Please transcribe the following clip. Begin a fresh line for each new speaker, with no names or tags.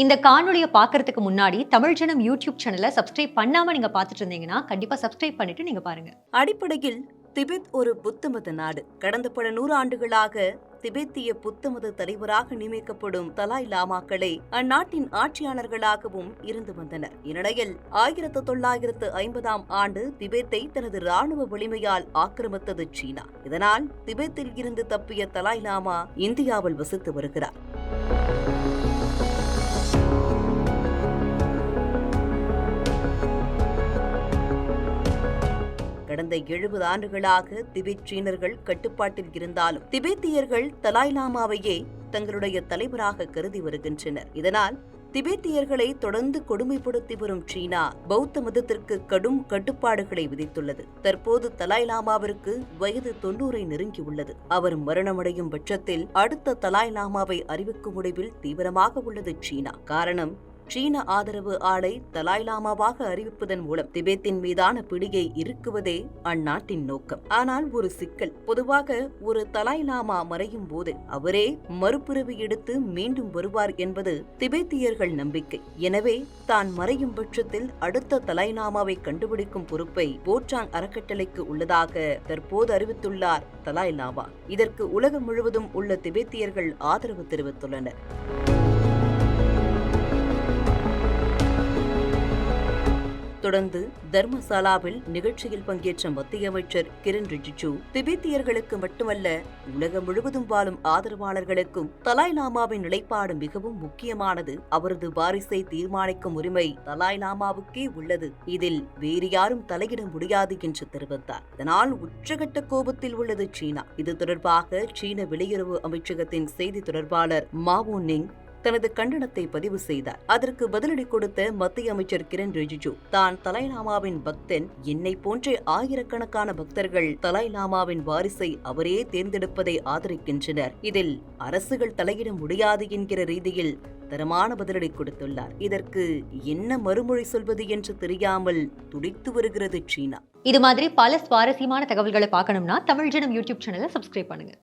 இந்த காணொளிய பார்க்கறதுக்கு முன்னாடி தமிழ் ஜனம் யூடியூப் சேனலை சப்ஸ்கிரைப் பண்ணாம நீங்க பார்த்துட்டு இருந்தீங்கன்னா கண்டிப்பா சப்ஸ்கிரைப் பண்ணிட்டு நீங்க பாருங்க.
அடிப்படையில் திபெத் ஒரு புத்தமத நாடு. கடந்த பல 100 ஆண்டுகளாக திபெத்திய புத்தமத தலைவராக நியமிக்கப்படும் தலாய் லாமாக்களே அந்நாட்டின் ஆட்சியாளர்களாகவும் இருந்து வந்தனர். இந்நிலையில் 1950ஆம் ஆண்டு திபெத்தை தனது ராணுவ வலிமையால் ஆக்கிரமித்தது சீனா. இதனால் திபெத்தில் இருந்து தப்பிய தலாய் லாமா இந்தியாவில் வசித்து வருகிறார். கடந்த 70 ஆண்டுகளாக திபெத் சீனர்கள் கட்டுப்பாட்டில் இருந்தாலும் திபெத்தியர்கள் தலாய் லாமாவையே தங்களுடைய தலைவராக கருதி வருகின்றனர். இதனால் திபெத்தியர்களை தொடர்ந்து கொடுமைப்படுத்தி வரும் சீனா பௌத்த மதத்திற்கு கடும் கட்டுப்பாடுகளை விதித்துள்ளது. தற்போது தலாய் லாமாவிற்கு வயது 90ஐ நெருங்கியுள்ளது. அவர் மரணமடையும் பட்சத்தில் அடுத்த தலாய் லாமாவை அறிவிக்கும் முடிவில் தீவிரமாக உள்ளது சீனா. காரணம், சீன ஆதரவு ஆளை தலாய் லாமாவாக அறிவிப்பதன் மூலம் திபெத்தின் மீதான பிடியை இறுக்குவதே அந்நாட்டின் நோக்கம். ஆனால் ஒரு சிக்கல், பொதுவாக ஒரு தலாய் லாமா மறையும் போது அவரே மறுபிறவி எடுத்து மீண்டும் வருவார் என்பது திபெத்தியர்கள் நம்பிக்கை. எனவே தான் மறையும் பட்சத்தில் அடுத்த தலாய் லாமாவை கண்டுபிடிக்கும் பொறுப்பை போச்சாங் அறக்கட்டளைக்கு உள்ளதாக தற்போது அறிவித்துள்ளார் தலாய் லாமா. இதற்கு உலகம் முழுவதும் உள்ள திபெத்தியர்கள் ஆதரவு தெரிவித்துள்ளனர். தொடர்ந்து தர்மசாலாவில் நிகழ்ச்சியில் பங்கேற்ற மத்திய அமைச்சர் கிரண் ரிஜிஜு திபெத்தியர்களுக்கு மட்டுமல்ல உலகம் முழுவதும் வாழும் ஆதரவாளர்களுக்கும் தலாய் லாமாவின் நிலைப்பாடு மிகவும் முக்கியமானது. அவரது வாரிசை தீர்மானிக்கும் உரிமை தலாய் லாமாவுக்கே உள்ளது. இதில் வேறு யாரும் தலையிட முடியாது என்று தெரிவித்தார். இதனால் உச்சகட்ட கோபத்தில் உள்ளது சீனா. இது தொடர்பாக சீன வெளியுறவு அமைச்சகத்தின் செய்தி தொடர்பாளர் மாவோ நிங் தனது கண்டனத்தை பதிவு செய்தார். அதற்கு பதிலடி கொடுத்த மத்திய அமைச்சர் கிரண் ரிஜிஜு, தான் தலாய் லாமாவின் பக்தன், என்னை போன்ற ஆயிரக்கணக்கான பக்தர்கள் தலாய் லாமாவின் வாரிசை அவரே தேர்ந்தெடுப்பதை ஆதரிக்கின்றனர். இதில் அரசுகள் தலையிட முடியாது என்கிற ரீதியில் தரமான பதிலடி கொடுத்துள்ளார். இதற்கு என்ன மறுமொழி சொல்வது என்று தெரியாமல் துடித்து வருகிறது சீனா.
இது மாதிரி பல சுவாரஸ்யமான தகவல்களை பார்க்கணும்னா தமிழ் ஜனம் யூடியூப் சேனலை சப்ஸ்கிரைப் பண்ணுங்க.